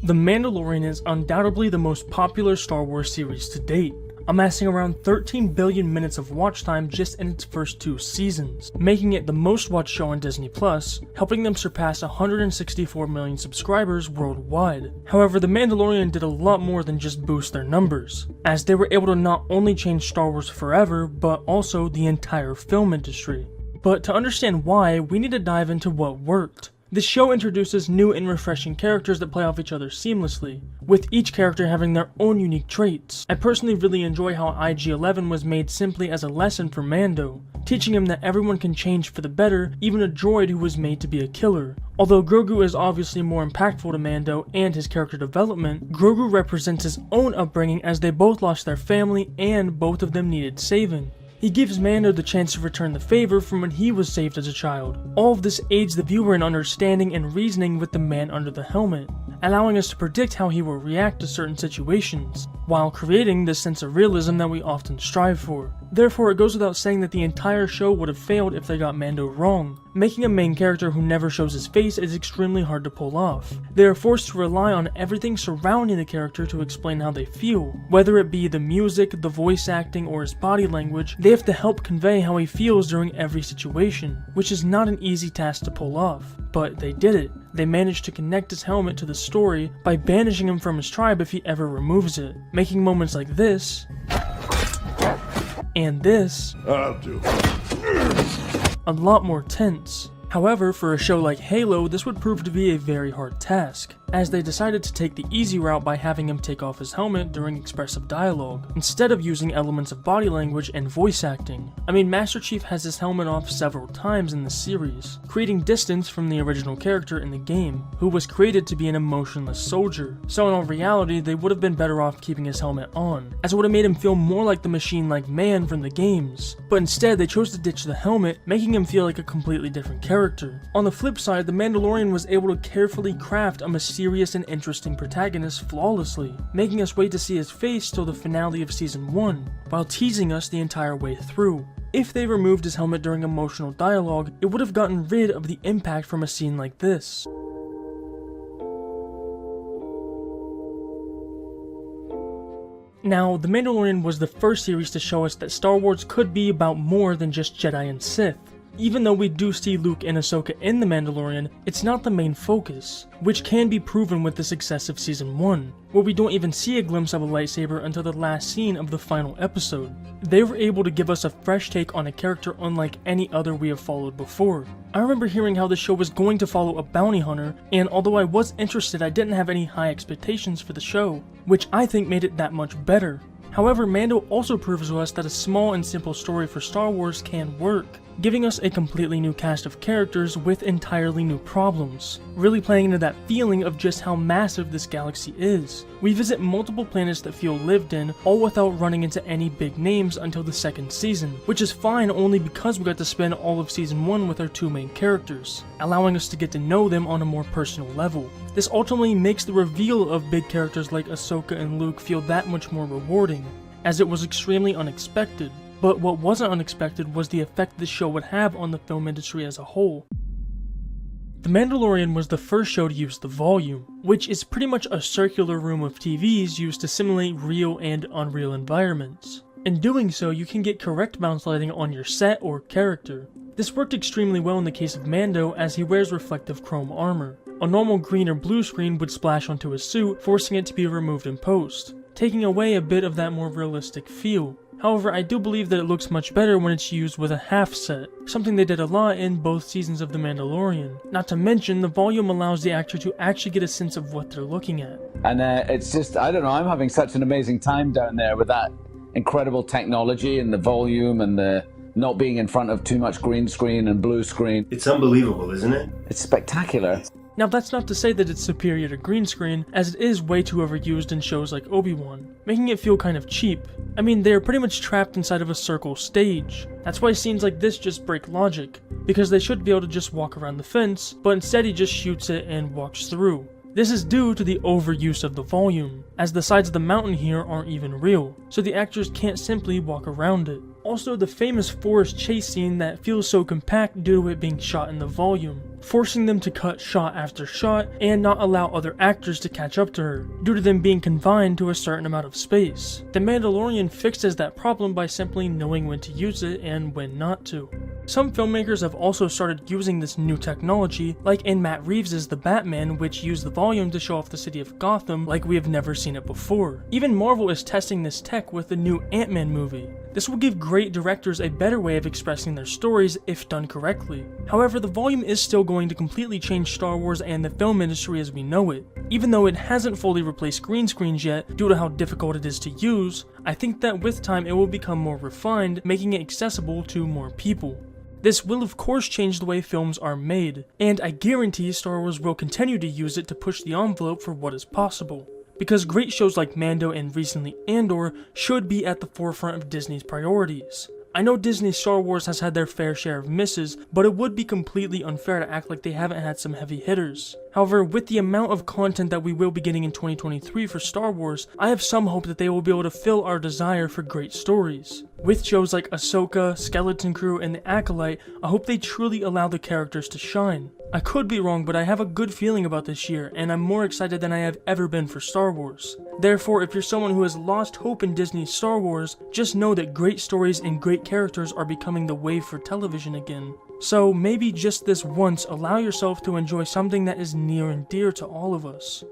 The Mandalorian is undoubtedly the most popular Star Wars series to date, amassing around 13 billion minutes of watch time just in its first 2 seasons, making it the most watched show on Disney+, helping them surpass 164 million subscribers worldwide. However, The Mandalorian did a lot more than just boost their numbers, as they were able to not only change Star Wars forever, but also the entire film industry. But to understand why, we need to dive into what worked. The show introduces new and refreshing characters that play off each other seamlessly, with each character having their own unique traits. I personally really enjoy how IG-11 was made simply as a lesson for Mando, teaching him that everyone can change for the better, even a droid who was made to be a killer. Although Grogu is obviously more impactful to Mando and his character development, Grogu represents his own upbringing as they both lost their family and both of them needed saving. He gives Mando the chance to return the favor from when he was saved as a child. All of this aids the viewer in understanding and reasoning with the man under the helmet, allowing us to predict how he will react to certain situations, while creating this sense of realism that we often strive for. Therefore, it goes without saying that the entire show would have failed if they got Mando wrong. Making a main character who never shows his face is extremely hard to pull off. They are forced to rely on everything surrounding the character to explain how they feel. Whether it be the music, the voice acting, or his body language, they have to help convey how he feels during every situation, which is not an easy task to pull off. But they did it. They managed to connect his helmet to the story by banishing him from his tribe if he ever removes it, making moments like this, and this, a lot more tense. However, for a show like Halo, this would prove to be a very hard task, as they decided to take the easy route by having him take off his helmet during expressive dialogue, instead of using elements of body language and voice acting. I mean, Master Chief has his helmet off several times in the series, creating distance from the original character in the game, who was created to be an emotionless soldier. So in all reality, they would have been better off keeping his helmet on, as it would have made him feel more like the machine-like man from the games. But instead, they chose to ditch the helmet, making him feel like a completely different character. On the flip side, the Mandalorian was able to carefully craft a mysterious and interesting protagonist flawlessly, making us wait to see his face till the finale of Season 1, while teasing us the entire way through. If they removed his helmet during emotional dialogue, it would have gotten rid of the impact from a scene like this. Now, The Mandalorian was the first series to show us that Star Wars could be about more than just Jedi and Sith. Even though we do see Luke and Ahsoka in The Mandalorian, it's not the main focus, which can be proven with the success of Season 1, where we don't even see a glimpse of a lightsaber until the last scene of the final episode. They were able to give us a fresh take on a character unlike any other we have followed before. I remember hearing how the show was going to follow a bounty hunter, and although I was interested, I didn't have any high expectations for the show, which I think made it that much better. However, Mando also proves to us that a small and simple story for Star Wars can work, giving us a completely new cast of characters with entirely new problems, really playing into that feeling of just how massive this galaxy is. We visit multiple planets that feel lived in, all without running into any big names until the second season, which is fine only because we got to spend all of Season 1 with our 2 main characters, allowing us to get to know them on a more personal level. This ultimately makes the reveal of big characters like Ahsoka and Luke feel that much more rewarding, as it was extremely unexpected. But what wasn't unexpected was the effect this show would have on the film industry as a whole. The Mandalorian was the first show to use the volume, which is pretty much a circular room of TVs used to simulate real and unreal environments. In doing so, you can get correct bounce lighting on your set or character. This worked extremely well in the case of Mando, as he wears reflective chrome armor. A normal green or blue screen would splash onto his suit, forcing it to be removed in post, taking away a bit of that more realistic feel. However, I do believe that it looks much better when it's used with a half set, something they did a lot in both seasons of The Mandalorian. Not to mention, the volume allows the actor to actually get a sense of what they're looking at. And it's just, I don't know, I'm having such an amazing time down there with that incredible technology and the volume and the not being in front of too much green screen and blue screen. It's unbelievable, isn't it? It's spectacular. Now that's not to say that it's superior to green screen, as it is way too overused in shows like Obi-Wan, making it feel kind of cheap. I mean, they are pretty much trapped inside of a circle stage. That's why scenes like this just break logic, because they should be able to just walk around the fence, but instead he just shoots it and walks through. This is due to the overuse of the volume, as the sides of the mountain here aren't even real, so the actors can't simply walk around it. Also, the famous forest chase scene that feels so compact due to it being shot in the volume, forcing them to cut shot after shot and not allow other actors to catch up to her, due to them being confined to a certain amount of space. The Mandalorian fixes that problem by simply knowing when to use it and when not to. Some filmmakers have also started using this new technology, like in Matt Reeves' The Batman, which used the volume to show off the city of Gotham like we have never seen it before. Even Marvel is testing this tech with the new Ant-Man movie. This will give great directors a better way of expressing their stories if done correctly. However, the volume is still going to completely change Star Wars and the film industry as we know it. Even though it hasn't fully replaced green screens yet due to how difficult it is to use, I think that with time it will become more refined, making it accessible to more people. This will of course change the way films are made, and I guarantee Star Wars will continue to use it to push the envelope for what is possible. Because great shows like Mando and recently Andor should be at the forefront of Disney's priorities. I know Disney's Star Wars has had their fair share of misses, but it would be completely unfair to act like they haven't had some heavy hitters. However, with the amount of content that we will be getting in 2023 for Star Wars, I have some hope that they will be able to fill our desire for great stories. With shows like Ahsoka, Skeleton Crew, and The Acolyte, I hope they truly allow the characters to shine. I could be wrong, but I have a good feeling about this year, and I'm more excited than I have ever been for Star Wars. Therefore, if you're someone who has lost hope in Disney's Star Wars, just know that great stories and great characters are becoming the wave for television again. So maybe just this once, allow yourself to enjoy something that is near and dear to all of us.